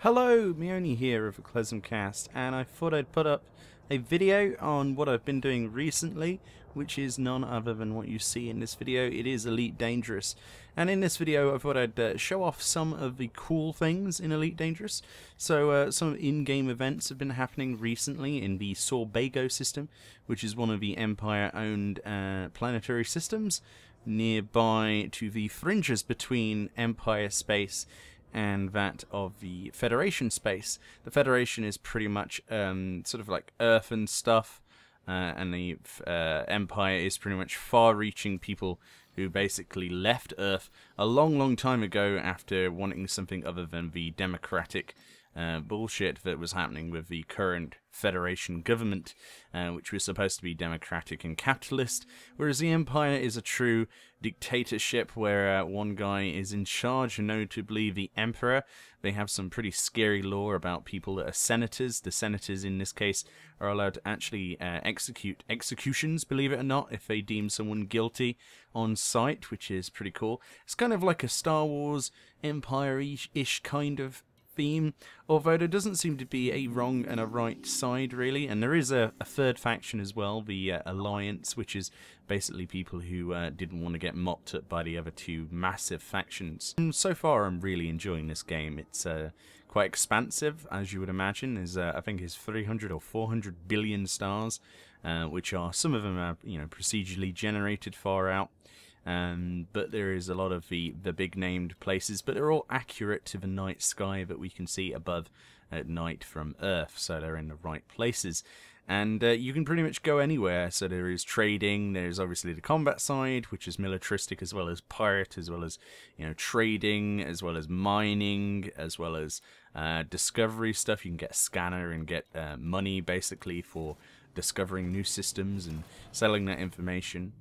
Hello, Meoni here of Cast, and I thought I'd put up a video on what I've been doing recently, which is none other than what you see in this video. It is Elite Dangerous, and in this video I thought I'd show off some of the cool things in Elite Dangerous. So some in-game events have been happening recently in the Sorbago system, which is one of the Empire-owned planetary systems, nearby to the fringes between Empire space and that of the Federation space. The Federation is pretty much sort of like Earth and stuff, and the Empire is pretty much far-reaching people who basically left Earth a long time ago after wanting something other than the democratic bullshit that was happening with the current Federation government, which was supposed to be democratic and capitalist, whereas the Empire is a true dictatorship where one guy is in charge, notably the Emperor. They have some pretty scary law about people that are senators. The senators in this case are allowed to actually execute executions, believe it or not, if they deem someone guilty on sight, which is pretty cool. It's kind of like a Star Wars Empire-ish kind of theme, although there doesn't seem to be a wrong and a right side really, and there is a third faction as well, the Alliance, which is basically people who didn't want to get mopped up by the other two massive factions. And so far I'm really enjoying this game. It's quite expansive, as you would imagine. There's I think it's 300 or 400 billion stars, which are, some of them are, you know, procedurally generated far out. But there is a lot of the big named places, but they're all accurate to the night sky that we can see above at night from Earth, so they're in the right places. And you can pretty much go anywhere. So there is trading, there's obviously the combat side, which is militaristic, as well as pirate, as well as, you know, trading, as well as mining, as well as discovery stuff. You can get a scanner and get money basically for discovering new systems and selling that information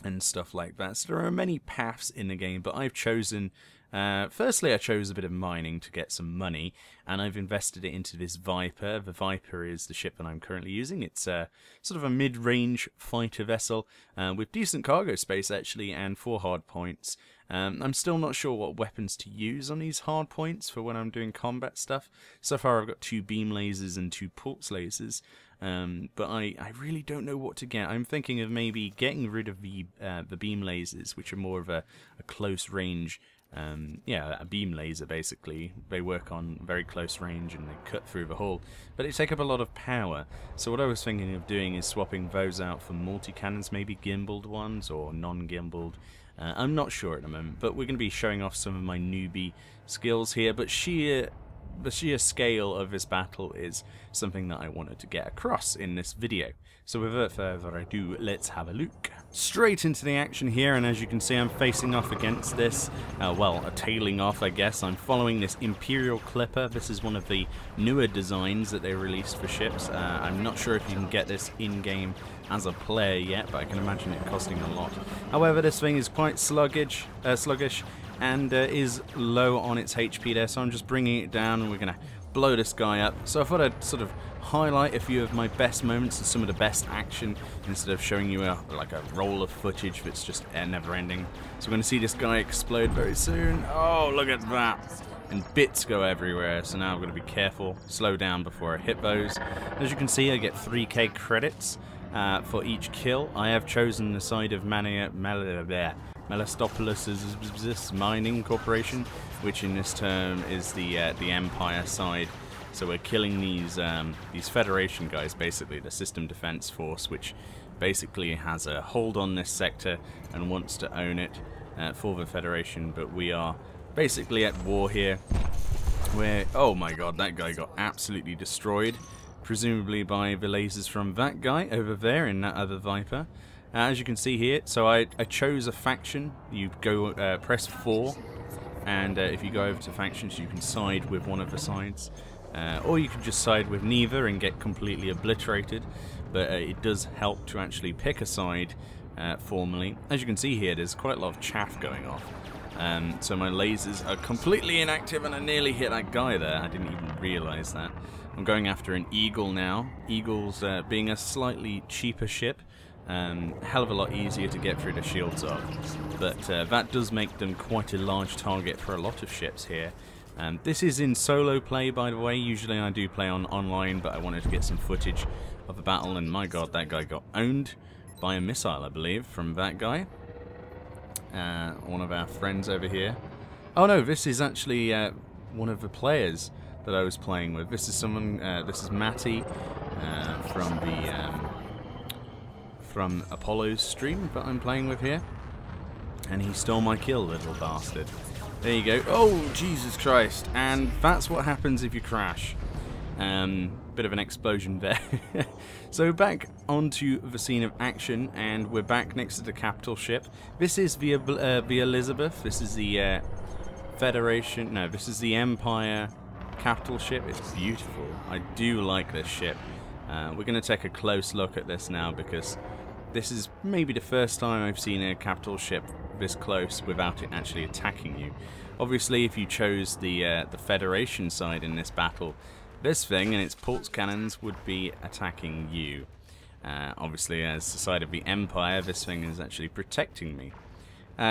and stuff like that. So there are many paths in the game, but I've chosen, firstly I chose a bit of mining to get some money, and I've invested it into this Viper. The Viper is the ship that I'm currently using. It's sort of a mid-range fighter vessel with decent cargo space actually, and 4 hard points. I'm still not sure what weapons to use on these hard points for when I'm doing combat stuff. So far I've got 2 beam lasers and 2 pulse lasers, but I really don't know what to get. I'm thinking of maybe getting rid of the beam lasers, which are more of a close range, yeah, a beam laser basically. They work on very close range and they cut through the hull, but they take up a lot of power. So what I was thinking of doing is swapping those out for multi-cannons, maybe gimbaled ones or non-gimbaled. I'm not sure at the moment, but we're going to be showing off some of my newbie skills here, but the sheer scale of this battle is something that I wanted to get across in this video. So without further ado, let's have a look. Straight into the action here, and as you can see I'm facing off against this, well, a tailing off I guess. I'm following this Imperial Clipper. This is one of the newer designs that they released for ships. I'm not sure if you can get this in-game as a player yet, but I can imagine it costing a lot. However, this thing is quite sluggish, and is low on its HP there, so I'm just bringing it down and we're going to blow this guy up. So I thought I'd sort of highlight a few of my best moments and some of the best action instead of showing you like a roll of footage that's just never ending. So we're going to see this guy explode very soon. Oh, look at that! And bits go everywhere, so now I'm going to be careful, slow down before I hit those. As you can see, I get 3k credits for each kill. I have chosen the side of Melastopoulos' Mining Corporation, which in this term is the Empire side. So we're killing these Federation guys, basically the System Defense Force, which basically has a hold on this sector and wants to own it for the Federation. But we are basically at war here, where, oh my god, that guy got absolutely destroyed, presumably by the lasers from that guy over there in that other Viper. As you can see here, so I chose a faction. You go press 4, and if you go over to factions you can side with one of the sides, or you can just side with neither and get completely obliterated, but it does help to actually pick a side formally. As you can see here, there's quite a lot of chaff going off. So my lasers are completely inactive and I nearly hit that guy there. I didn't even realise that. I'm going after an Eagle now. Eagles being a slightly cheaper ship, hell of a lot easier to get through the shields of, but that does make them quite a large target for a lot of ships here. This is in solo play, by the way. Usually I do play online, but I wanted to get some footage of the battle, and my god, that guy got owned by a missile, I believe, from that guy. One of our friends over here. Oh no, this is actually one of the players that I was playing with. This is someone. This is Matty from Apollo's stream that I'm playing with here, and he stole my kill, little bastard. There you go. Oh, Jesus Christ. And that's what happens if you crash. Bit of an explosion there. So back onto the scene of action, and we're back next to the capital ship. This is the Elizabeth. This is the Federation. No, this is the Empire capital ship. It's beautiful. I do like this ship. We're going to take a close look at this now, because this is maybe the first time I've seen a capital ship this close without it actually attacking you. Obviously, if you chose the Federation side in this battle, this thing and its pulse cannons would be attacking you. Obviously, as the side of the Empire, this thing is actually protecting me.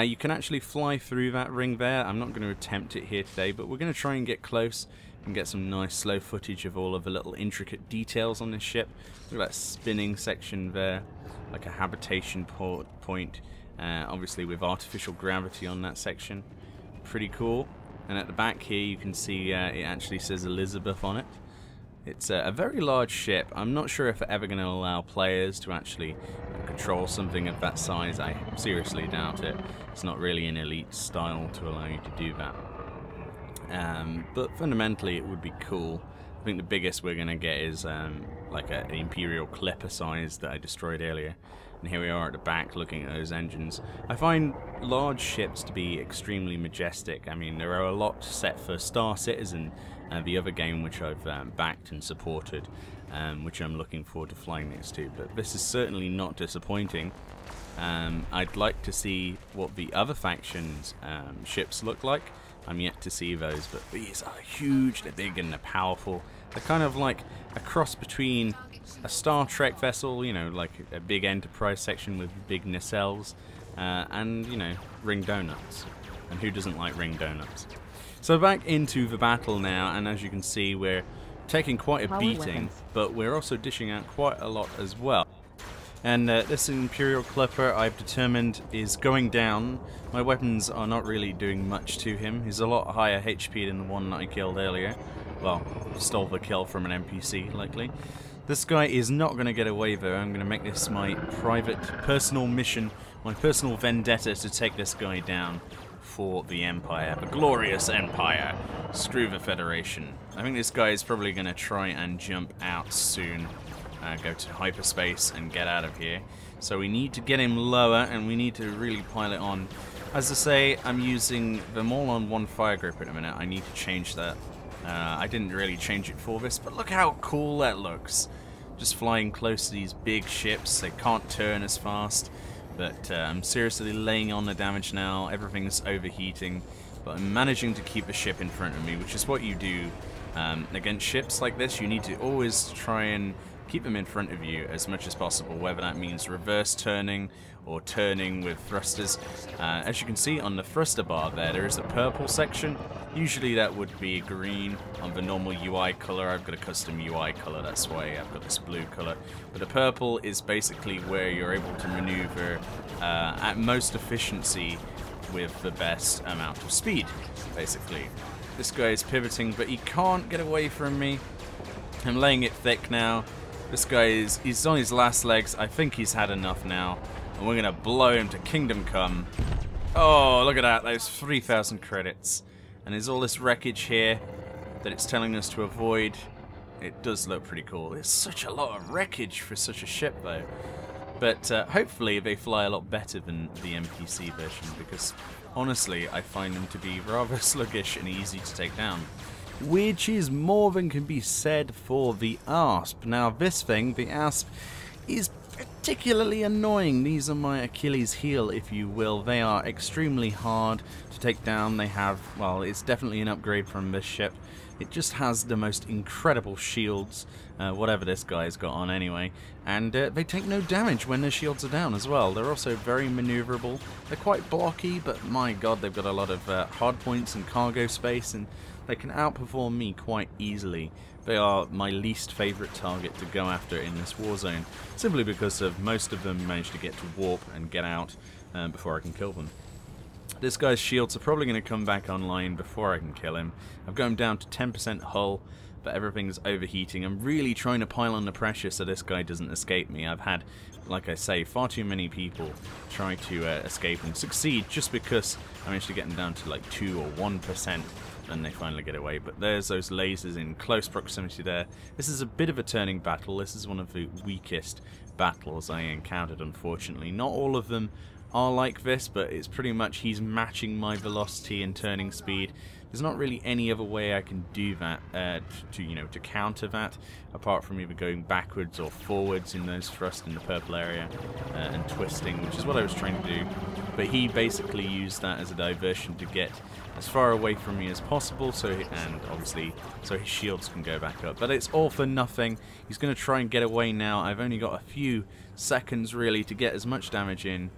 You can actually fly through that ring there. I'm not going to attempt it here today, but we're going to try and get close and get some nice slow footage of all of the little intricate details on this ship. Look at that spinning section there, like a habitation point. Obviously with artificial gravity on that section. Pretty cool. And at the back here you can see it actually says Elizabeth on it. It's a very large ship. I'm not sure if they're ever going to allow players to actually control something of that size. I seriously doubt it. It's not really an elite style to allow you to do that. But fundamentally it would be cool. I think the biggest we're going to get is like an Imperial Clipper size that I destroyed earlier. And here we are at the back looking at those engines. I find large ships to be extremely majestic. I mean, there are a lot set for Star Citizen, the other game which I've backed and supported, which I'm looking forward to flying next to. But this is certainly not disappointing. I'd like to see what the other factions' ships look like. I'm yet to see those, but these are huge, they're big and they're powerful. They're kind of like a cross between a Star Trek vessel, you know, like a big Enterprise section with big nacelles, and, you know, ring donuts. And who doesn't like ring donuts? So back into the battle now, and as you can see, we're taking quite a beating, but we're also dishing out quite a lot as well. And this Imperial Clipper, I've determined, is going down. My weapons are not really doing much to him. He's a lot higher HP than the one that I killed earlier. Well, stole the kill from an NPC, likely. This guy is not going to get away, though. I'm going to make this my private, personal mission, my personal vendetta to take this guy down for the Empire. The glorious Empire. Screw the Federation. I think this guy is probably going to try and jump out soon. Go to hyperspace and get out of here. So we need to get him lower, and we need to really pile it on. As I say, I'm using them all on one fire group at the minute. I need to change that. I didn't really change it for this, but look how cool that looks. Just flying close to these big ships. They can't turn as fast, but I'm seriously laying on the damage now. Everything's overheating, but I'm managing to keep the ship in front of me, which is what you do against ships like this. You need to always try and keep them in front of you as much as possible, whether that means reverse turning or turning with thrusters. As you can see on the thruster bar there is a purple section. Usually that would be green on the normal UI color. I've got a custom UI color, that's why I've got this blue color. But the purple is basically where you're able to maneuver at most efficiency with the best amount of speed, basically. This guy is pivoting, but he can't get away from me. I'm laying it thick now. This guy he's on his last legs. I think he's had enough now. And we're going to blow him to Kingdom Come. Oh, look at that. Those 3,000 credits. And there's all this wreckage here that it's telling us to avoid. It does look pretty cool. There's such a lot of wreckage for such a ship, though. But hopefully they fly a lot better than the NPC version, because honestly, I find them to be rather sluggish and easy to take down. Which is more than can be said for the Asp. Now this thing, the Asp, is particularly annoying. These are my Achilles heel, if you will. They are extremely hard to take down. They have, well, it's definitely an upgrade from this ship. It just has the most incredible shields, whatever this guy's got on anyway, and they take no damage when their shields are down as well. They're also very maneuverable. They're quite blocky, but my god, they've got a lot of hard points and cargo space, and They can outperform me quite easily. They are my least favourite target to go after in this war zone, simply because of most of them manage to get to warp and get out before I can kill them. This guy's shields are probably going to come back online before I can kill him. I've got him down to 10% hull, but everything's overheating. I'm really trying to pile on the pressure so this guy doesn't escape me. I've had, like I say, far too many people try to escape and succeed just because I managed to get them down to like 2 or 1%. And they finally get away. But there's those lasers in close proximity there. This is a bit of a turning battle. This is one of the weakest battles I encountered, unfortunately. Not all of them are like this, but it's pretty much he's matching my velocity and turning speed. There's not really any other way I can do that to counter that, apart from either going backwards or forwards in those thrusts in the purple area and twisting, which is what I was trying to do. But he basically used that as a diversion to get as far away from me as possible, so his shields can go back up. But it's all for nothing. He's going to try and get away now. I've only got a few seconds really to get as much damage in.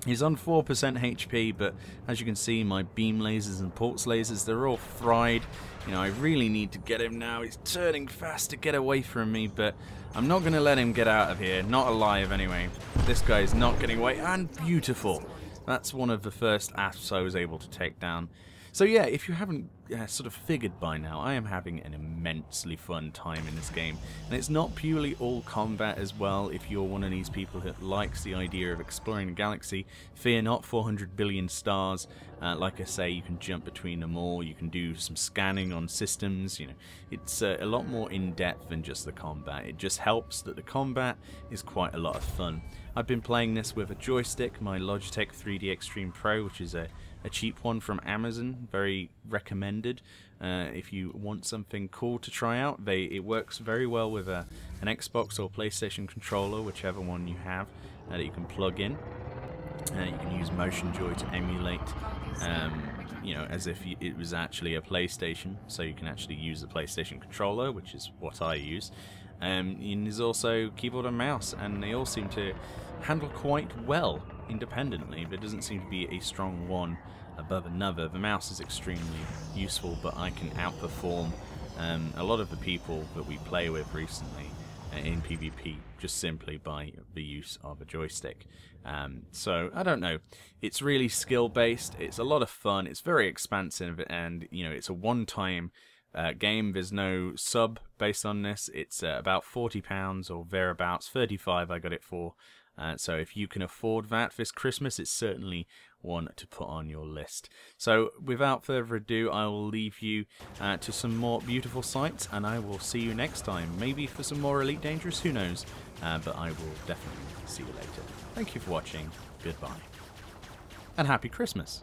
He's on 4% HP, but as you can see, my beam lasers and pulse lasers, they're all fried. You know, I really need to get him now. He's turning fast to get away from me, but I'm not going to let him get out of here. Not alive, anyway. This guy's not getting away, and beautiful. That's one of the first asps I was able to take down. So yeah, if you haven't sort of figured by now, I am having an immensely fun time in this game. And it's not purely all combat as well. If you're one of these people that likes the idea of exploring the galaxy, fear not, 400 billion stars. Like I say, you can jump between them all, you can do some scanning on systems, you know. It's a lot more in-depth than just the combat. It just helps that the combat is quite a lot of fun. I've been playing this with a joystick, my Logitech 3D Extreme Pro, which is a cheap one from Amazon, very recommended if you want something cool to try out. It works very well with an Xbox or PlayStation controller, whichever one you have, that you can plug in. You can use Motion Joy to emulate, you know, as if it was actually a PlayStation, so you can actually use the PlayStation controller, which is what I use. And there's also keyboard and mouse, and they all seem to handle quite well independently. There doesn't seem to be a strong one above another. The mouse is extremely useful, but I can outperform a lot of the people that we play with recently in PvP just simply by the use of a joystick. So I don't know, it's really skill based, it's a lot of fun, it's very expansive, and you know, it's a one-time game. There's no sub based on this. It's about £40 or thereabouts, 35 I got it for. So if you can afford that this Christmas, it's certainly one to put on your list. So without further ado, I will leave you to some more beautiful sights, and I will see you next time. Maybe for some more Elite Dangerous, who knows? But I will definitely see you later. Thank you for watching, goodbye, and Happy Christmas!